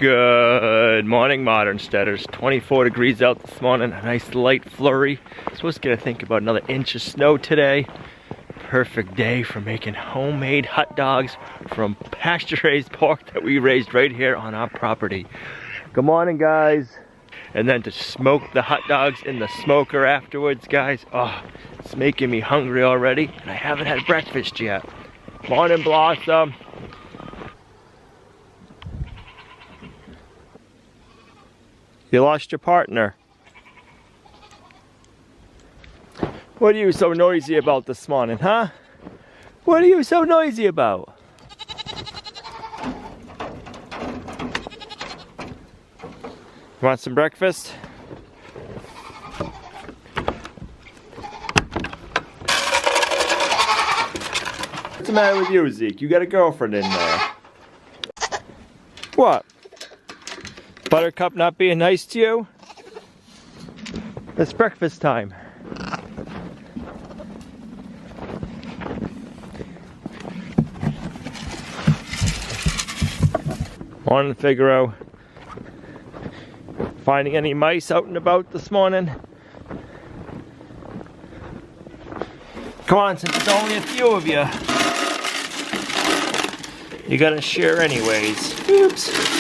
Good morning, Modern Steaders. 24 degrees out this morning, a nice light flurry. Supposed to get, I think, about another inch of snow today. Perfect day for making homemade hot dogs from pasture-raised pork that we raised right here on our property. Good morning, guys. And then to smoke the hot dogs in the smoker afterwards, guys. Oh, it's making me hungry already, and I haven't had breakfast yet. Morning, Blossom. You lost your partner. What are you so noisy about this morning, huh? What are you so noisy about? You want some breakfast? What's the matter with you, Zeke? You got a girlfriend in there. What? Buttercup not being nice to you? It's breakfast time. Morning, Figaro. Finding any mice out and about this morning? Come on, since it's only a few of you. You gotta share anyways. Oops.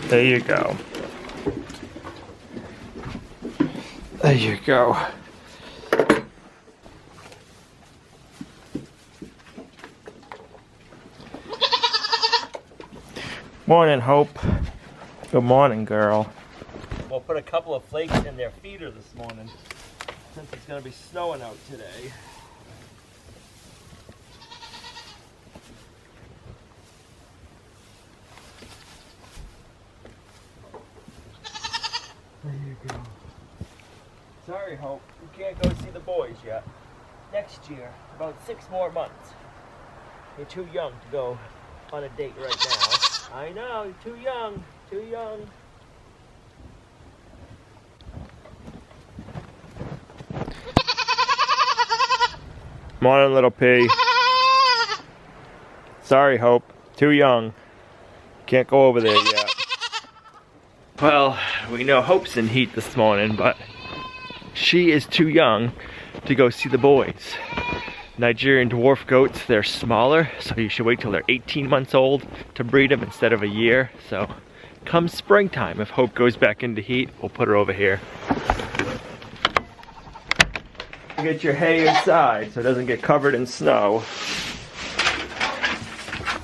There you go. There you go. Morning, Hope. Good morning, girl. We'll put a couple of flakes in their feeder this morning, since it's gonna be snowing out today. There you go. Sorry, Hope, you can't go see the boys yet. Next year, about 6 more months. You're too young to go on a date right now. I know, you're too young, too young. Morning, little P. Sorry, Hope, too young. Can't go over there yet. Well, we know Hope's in heat this morning, but she is too young to go see the boys. Nigerian dwarf goats, they're smaller, so you should wait till they're 18 months old to breed them instead of a year. So come springtime, if Hope goes back into heat, we'll put her over here. Get your hay inside so it doesn't get covered in snow.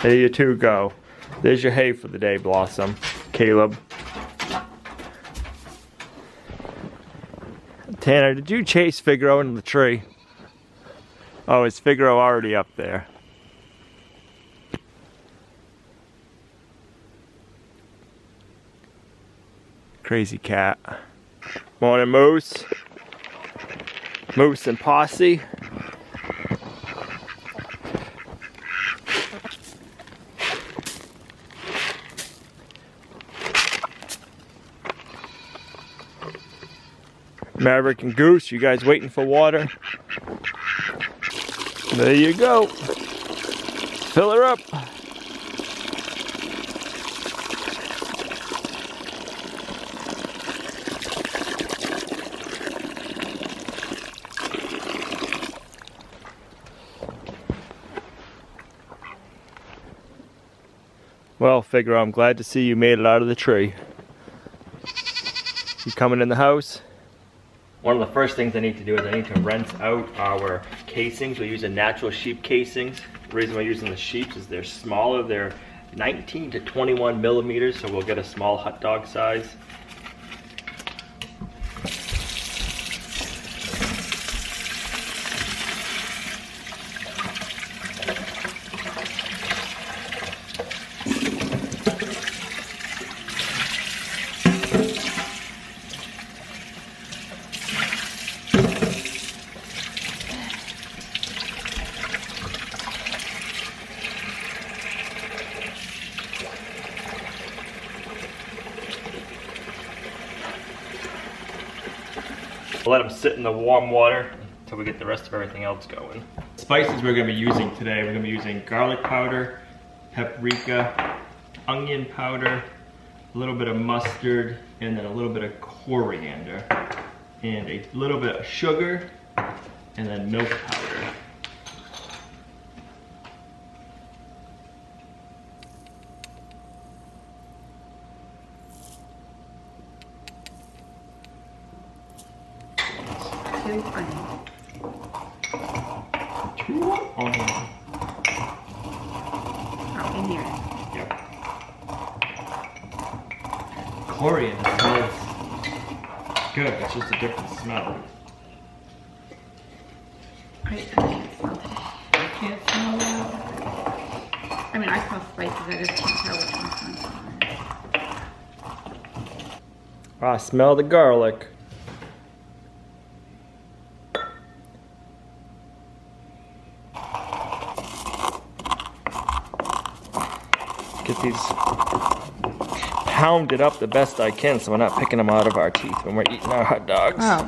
There you two go. There's your hay for the day, Blossom. Caleb. Tanner, did you chase Figaro into the tree? Oh, is Figaro already up there? Crazy cat. Morning, Moose. Moose and Posse. Maverick and Goose, you guys waiting for water? There you go. Fill her up. Well, Figaro, I'm glad to see you made it out of the tree. You coming in the house? One of the first things I need to do is I need to rinse out our casings. We use a natural sheep casings. The reason we're using the sheeps is they're smaller. They're 19 to 21 millimeters, so we'll get a small hot dog size. We'll let them sit in the warm water until we get the rest of everything else going. Spices we're going to be using today, we're going to be using garlic powder, paprika, onion powder, a little bit of mustard, and then a little bit of coriander, and a little bit of sugar, and then milk powder. Two onions. 2 onions. Oh, in here. Yep. Coriander smells good, it's just a different smell. I can't smell today. I can't smell that. I mean, I smell spices, I just can't tell which one's from. I smell the garlic. Get these pounded up the best I can so we're not picking them out of our teeth when we're eating our hot dogs. Oh.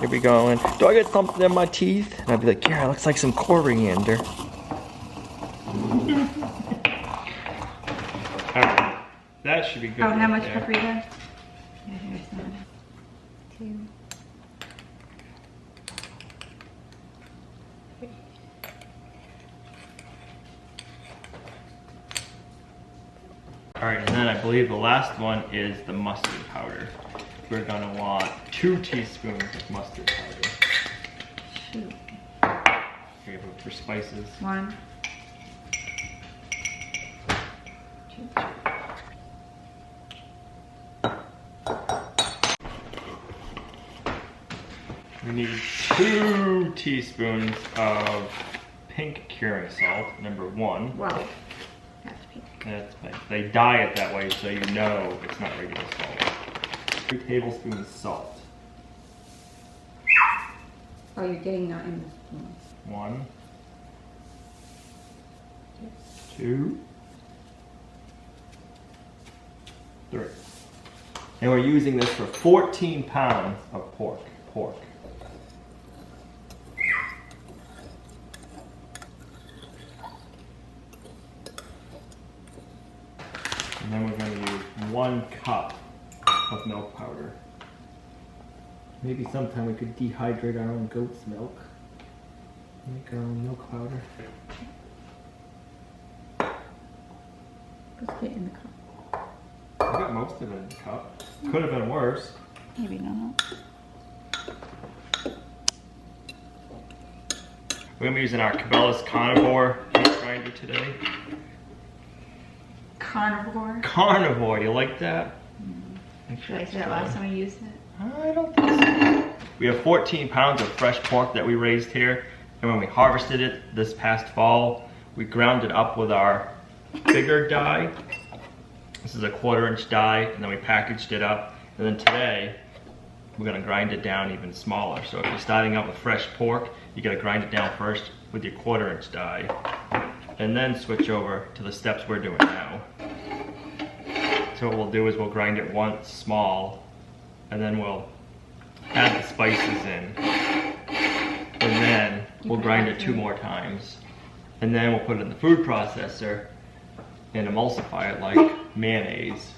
Here we go. And do I get something in my teeth? And I'd be like, yeah, it looks like some coriander. Alright, that should be good. Oh, and how much there. paprika? Yeah, here's one. 2. Alright, and then I believe the last one is the mustard powder. We're gonna want 2 teaspoons of mustard powder. Shoot. Okay, but for spices. 1. 2. We need 2 teaspoons of pink curing salt, number 1. Wow. That's pink. That's pink. They dye it that way so you know it's not regular salt. 3 tablespoons salt. Oh, you're getting that in the spoon. 1, 2, 3. And we're using this for 14 pounds of pork. And then we're going to use 1 cup of milk powder. Maybe sometime we could dehydrate our own goat's milk. Make our own milk powder. Let's get in the cup. I got most of it in the cup. Could have been worse. Maybe not. We're going to be using our Cabela's Carnivore meat grinder today. Carnivore? Carnivore, you like that? Did I say that last time I used it? I don't think so. We have 14 pounds of fresh pork that we raised here, and when we harvested it this past fall, we ground it up with our bigger die. This is a 1/4-inch die, and then we packaged it up. And then today, we're gonna grind it down even smaller. So if you're starting out with fresh pork, you gotta grind it down first with your 1/4-inch die, and then switch over to the steps we're doing now. So what we'll do is we'll grind it once small, and then we'll add the spices in, and then we'll grind it 2 more times, and then we'll put it in the food processor and emulsify it like mayonnaise,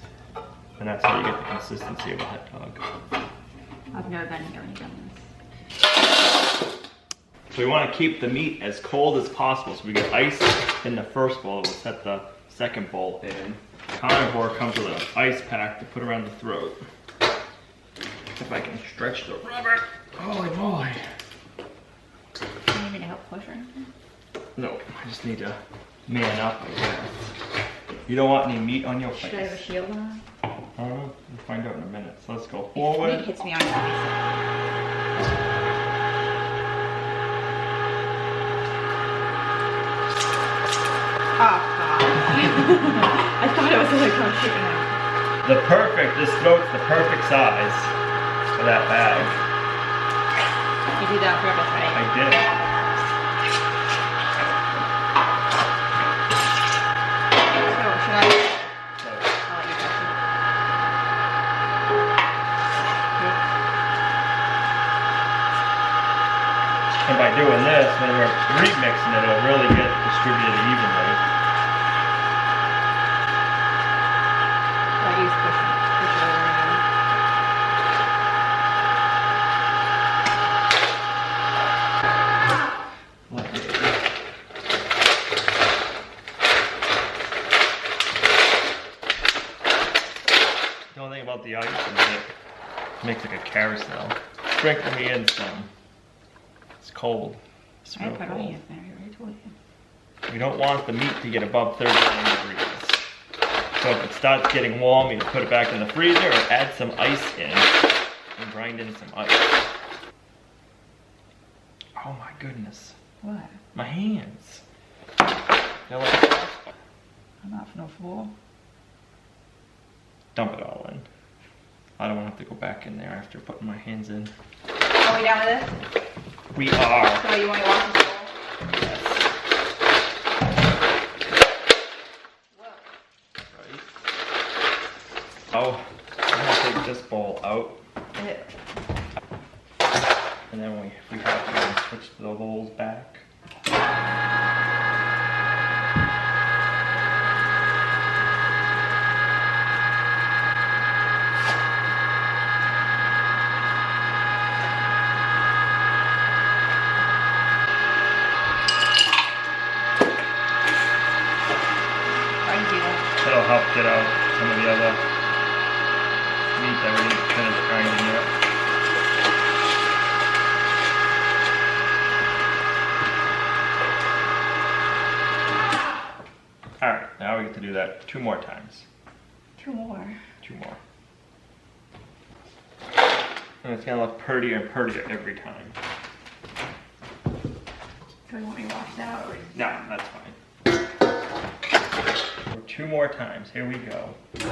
and that's how you get the consistency of a hot dog. I've never been here when you've done this. So we want to keep the meat as cold as possible, so we get ice in the first bowl. We'll set the second bowl in. Carnivore comes with an ice pack to put around the throat. If I can stretch the rubber. Holy moly. Do you need me to help push or anything? No, I just need to man up, I guess. You don't want any meat on your face. Should I have a shield on? I don't know. We'll find out in a minute. So let's go It forward. hits me on the face. Oh, God. I thought it was like I'm chicken out. This throat's the perfect size for that bag. You did that on purpose, right? I did. So, should I? So, I'll let you touch it. and by doing this, when we're remixing it, it'll really get distributed evenly. out the ice and it makes like a carousel. Sprinkle me in some. It's cold. It's I real put cold. onions in there, I already told you. We don't want the meat to get above 39 degrees. So if it starts getting warm, you put it back in the freezer or add some ice in and grind in some ice. Oh my goodness. What? My hands. They're like, I'm not no fool. dump it all in. I don't want to have to go back in there after putting my hands in. Are we done with this? We are. So you want to wash this bowl? Yes. Whoa. Right. Oh, I'm gonna take this bowl out. And then if we have to switch the bowls back. That'll help get out some of the other meat that we didn't finish grinding yet. Alright, now we get to do that 2 more times. 2 more. 2 more. And it's gonna look prettier and prettier every time. So you want me to wash it out? Or... No, that's fine. 2 more times. Here we go. 8:48.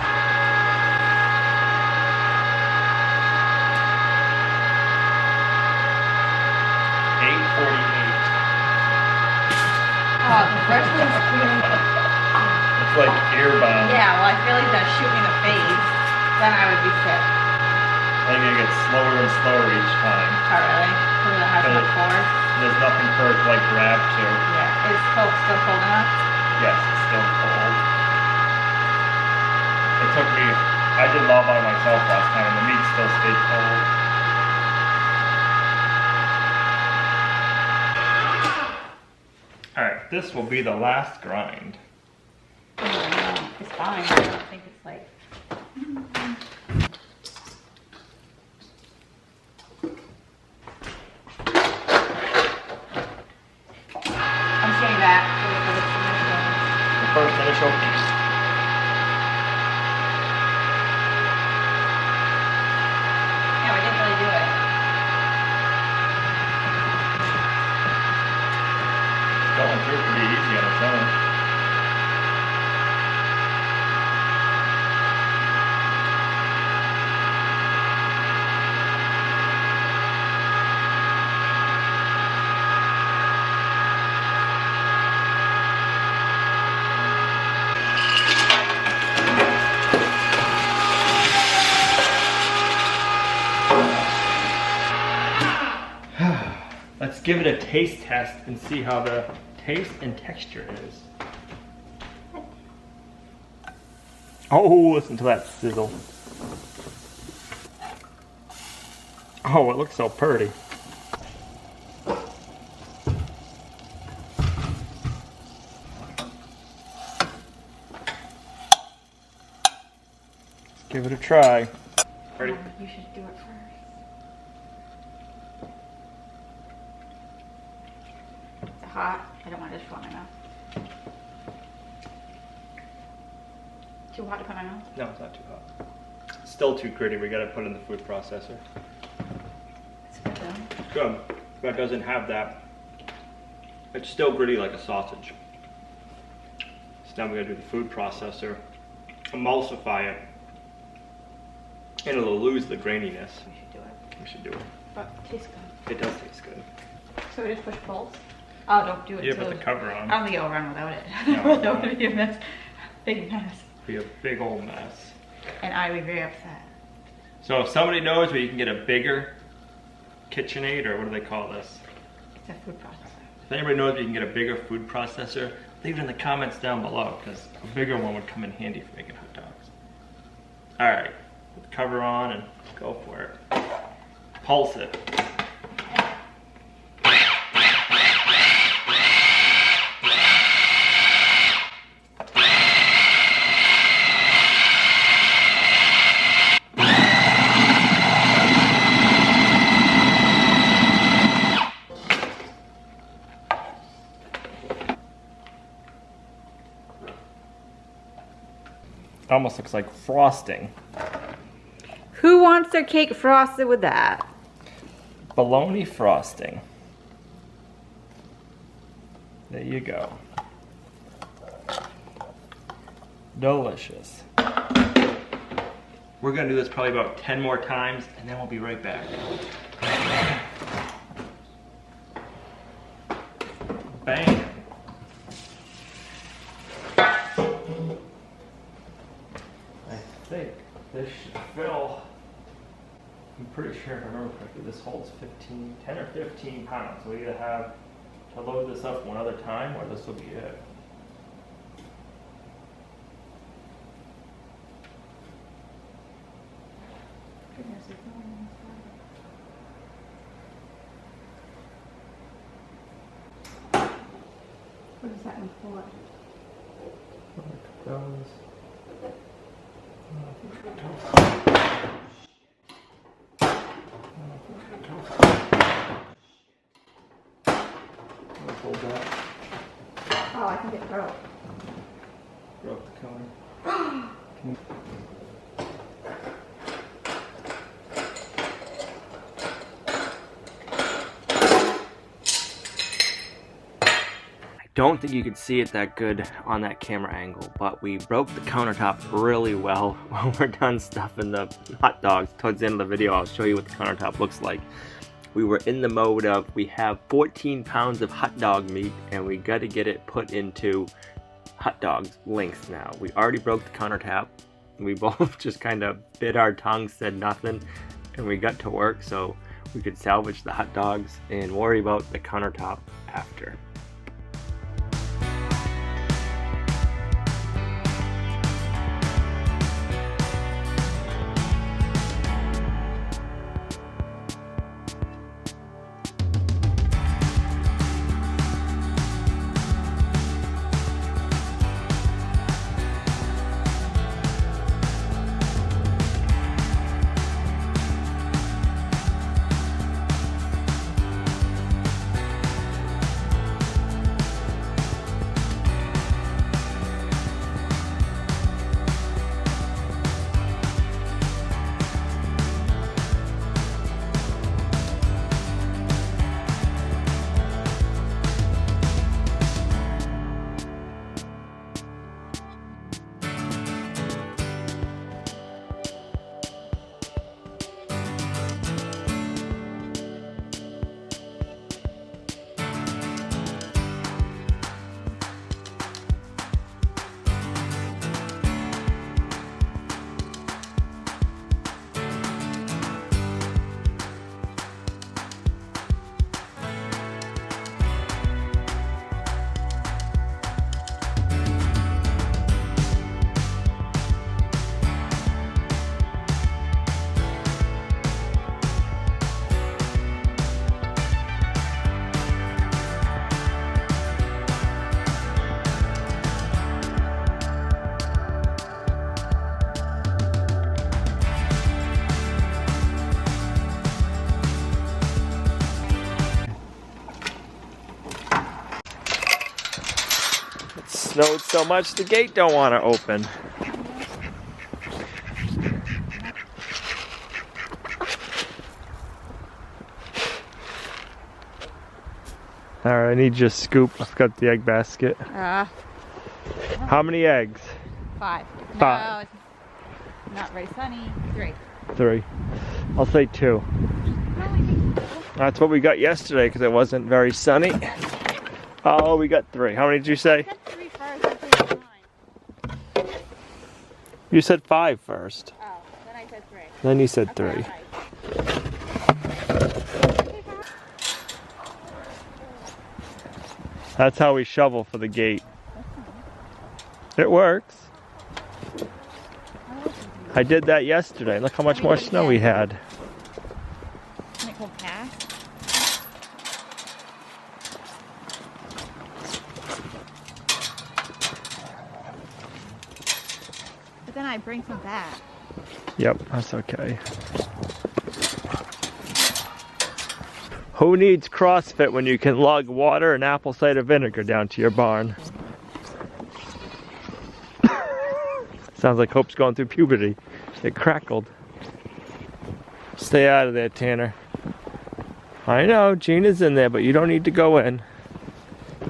Oh, the first one's clean. It's like airbound. Yeah, well, I feel like that shoot me in the face. Then I would be sick. I think it gets slower and slower each time. Oh, really? Because it has no force? There's nothing for it to like grab to. Yeah. Is Coke still cold enough? Yes, it's still cold. It took me, I did it all by myself last time and the meat still stayed cold. Alright, this will be the last grind. Oh, no. It's fine. I don't think it's like... I'm saying that The first initial piece. Yeah, we didn't really do it. Going through pretty easy on its own. Let's give it a taste test and see how the taste and texture is. Oh, listen to that sizzle. Oh, it looks so pretty. Let's give it a try. Ready? You should do it first. Hot. I don't want it to fall in my mouth. Too hot to put in my mouth? No, it's not too hot. It's still too gritty. We gotta put it in the food processor. It's good though. It's good, but it doesn't have that. It's still gritty like a sausage. So now we gotta do the food processor, emulsify it, and it'll lose the graininess. We should do it. We should do it. But it tastes good. It does taste good. So we just push pulse? Oh, don't do it. Yeah, till... put the cover on. I don't think it'll run without it. No, That would be a mess. Big mess. Be a big old mess. And I would be very upset. So if somebody knows where you can get a bigger KitchenAid, or what do they call this? It's a food processor. If anybody knows where you can get a bigger food processor, leave it in the comments down below, because a bigger one would come in handy for making hot dogs. Alright, put the cover on and go for it. Pulse it. Almost looks like frosting. Who wants their cake frosted with that? Bologna frosting. There you go. Delicious. We're gonna do this probably about 10 more times and then we'll be right back. Bang. I think this should fill, I'm pretty sure if I remember correctly, this holds 10 or 15 pounds. So we either have to load this up one other time or this will be it. What is that one for? Oh, I think it broke. Broke the cone. Don't think you could see it that good on that camera angle, but we broke the countertop really well when we're done stuffing the hot dogs. Towards the end of the video, I'll show you what the countertop looks like. We were in the mode of, we have 14 pounds of hot dog meat and we got to get it put into hot dogs lengths now. We already broke the countertop. We both just kind of bit our tongues, said nothing, and we got to work so we could salvage the hot dogs and worry about the countertop after. Snowed so much the gate don't want to open. Alright, I need you to scoop. I've got the egg basket. How many eggs? 5. 5. No, it's not very sunny. 3. 3. I'll say 2. That's what we got yesterday because it wasn't very sunny. Oh, we got 3. How many did you say? I said 3 first. I said 9. You said 5 first. Oh, then I said 3. Then you said 3. Okay, That's how we shovel for the gate. It works. I did that yesterday. Look how much more snow we had. Can it go past? But then I bring some back. Yep, that's okay. Who needs CrossFit when you can lug water and apple cider vinegar down to your barn? Is Sounds like Hope's going through puberty. It crackled. Stay out of there, Tanner. I know, Gina's in there, but you don't need to go in.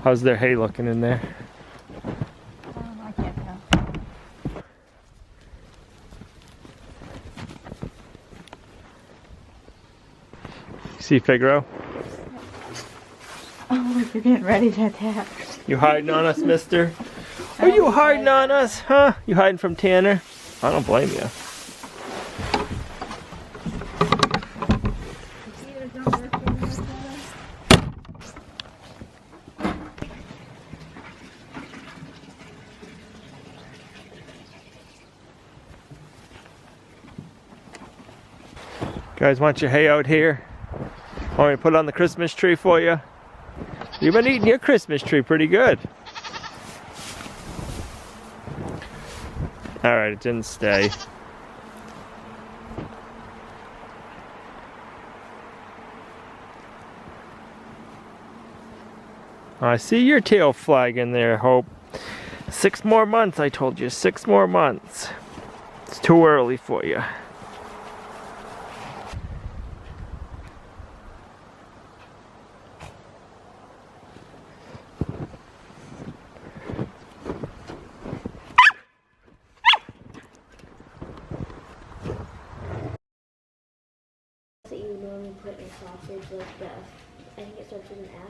How's their hay looking in there? I can't tell. See Figaro? Oh, you're getting ready to attack. You hiding on us, mister? Are you hiding on us, huh? You hiding from Tanner? I don't blame you. Guys, want your hay out here? Want me to put it on the Christmas tree for you? You've been eating your Christmas tree pretty good. Alright, it didn't stay. I see your tail flag in there, Hope. 6 more months, I told you. 6 more months. It's too early for you. That you would normally put in a sausage, like the, I think it starts with an F.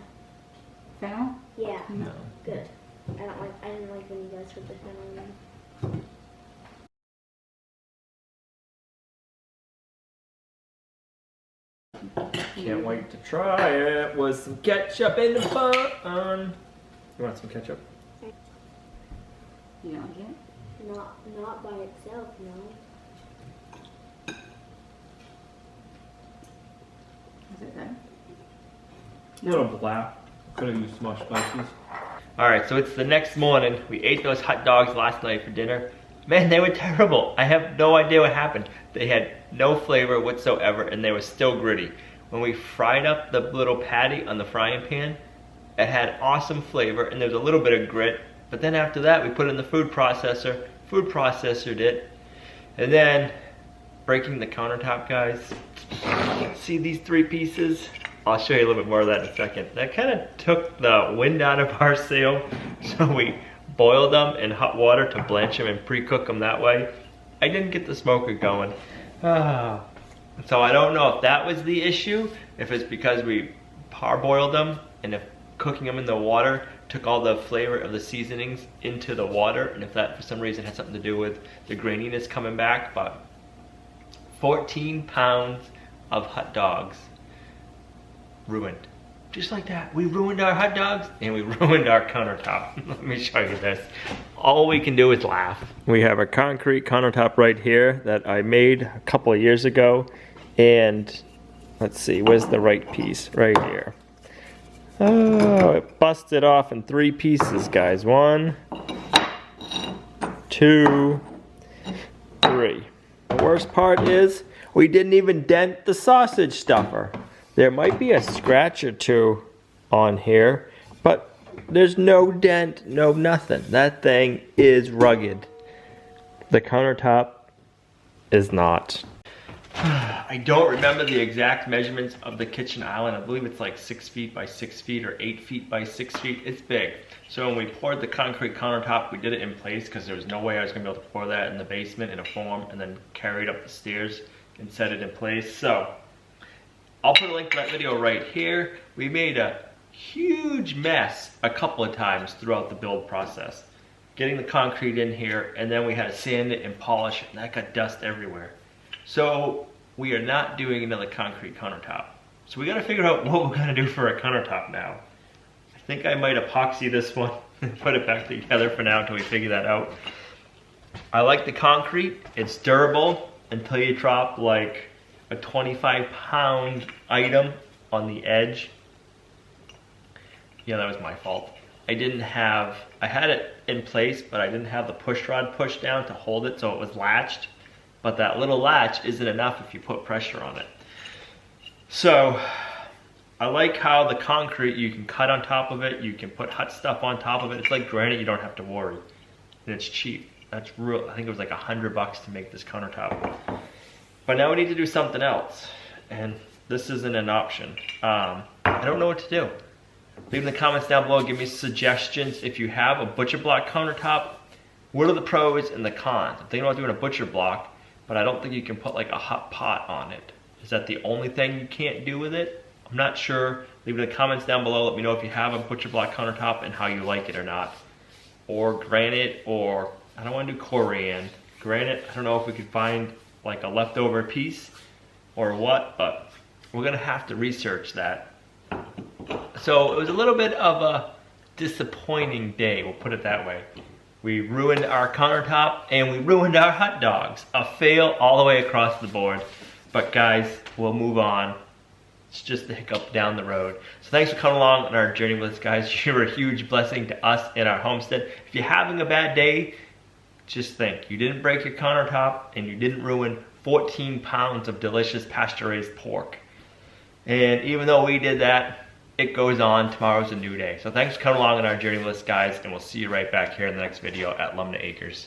Fennel? Yeah. No. Good. I didn't like when you guys put the fennel in. Can't wait to try it with some ketchup in the bun. You want some ketchup? You don't like it? Not by itself, no. Is it good? A little black. Could have used some more spices. Alright, so it's the next morning. We ate those hot dogs last night for dinner. Man, they were terrible. I have no idea what happened. They had no flavor whatsoever and they were still gritty. When we fried up the little patty on the frying pan, it had awesome flavor and there was a little bit of grit. But then after that, we put it in the food processored it. And then breaking the countertop, guys. See these 3 pieces? I'll show you a little bit more of that in a second. That kind of took the wind out of our sail. So we boiled them in hot water to blanch them and pre-cook them that way. I didn't get the smoker going. So I don't know if that was the issue, if it's because we parboiled them and if cooking them in the water took all the flavor of the seasonings into the water, and if that for some reason had something to do with the graininess coming back. But 14 pounds of hot dogs ruined. Just like that. We ruined our hot dogs and we ruined our countertop. Let me show you this. All we can do is laugh. We have a concrete countertop right here that I made a couple of years ago. And let's see, where's the right piece? Right here. Oh, it busted off in 3 pieces, guys. 1, 2, 3. The worst part is we didn't even dent the sausage stuffer. There might be a scratch or 2 on here, but there's no dent, no nothing. That thing is rugged. The countertop is not. I don't remember the exact measurements of the kitchen island. I believe it's like 6 feet by 6 feet or 8 feet by 6 feet. It's big. So when we poured the concrete countertop, we did it in place because there was no way I was going to be able to pour that in the basement in a form and then carry it up the stairs and set it in place. So I'll put a link to that video right here. We made a huge mess a couple of times throughout the build process. Getting the concrete in here, and then we had to sand it and polish it, and that got dust everywhere. So we are not doing another concrete countertop. So we gotta figure out what we're gonna do for a countertop now. I think I might epoxy this one and put it back together for now until we figure that out. I like the concrete. It's durable until you drop like a 25-pound item on the edge. Yeah, that was my fault. I had it in place, but I didn't have the push rod pushed down to hold it so it was latched. But that little latch isn't enough if you put pressure on it. So I like how the concrete, you can cut on top of it, you can put hot stuff on top of it. It's like granite, you don't have to worry. And it's cheap. That's real. I think it was like $100 to make this countertop. But now we need to do something else, and this isn't an option. I don't know what to do. Leave in the comments down below. Give me suggestions. If you have a butcher block countertop, what are the pros and the cons? I'm thinking about doing a butcher block, but I don't think you can put like a hot pot on it. Is that the only thing you can't do with it? I'm not sure. Leave it in the comments down below. Let me know if you have a butcher block countertop and how you like it or not. Or granite, or I don't want to do corian. Granite, I don't know if we could find like a leftover piece or what, but we're gonna have to research that. So it was a little bit of a disappointing day, we'll put it that way. We ruined our countertop and we ruined our hot dogs. A fail all the way across the board. But guys, we'll move on. It's just a hiccup down the road. So thanks for coming along on our journey with us, guys. You're a huge blessing to us in our homestead. If you're having a bad day, just think, you didn't break your countertop and you didn't ruin 14 pounds of delicious pasture-raised pork. And even though we did that, it goes on. Tomorrow's a new day. So thanks for coming along on our journey with us, guys, and we'll see you right back here in the next video at Lumnah Acres.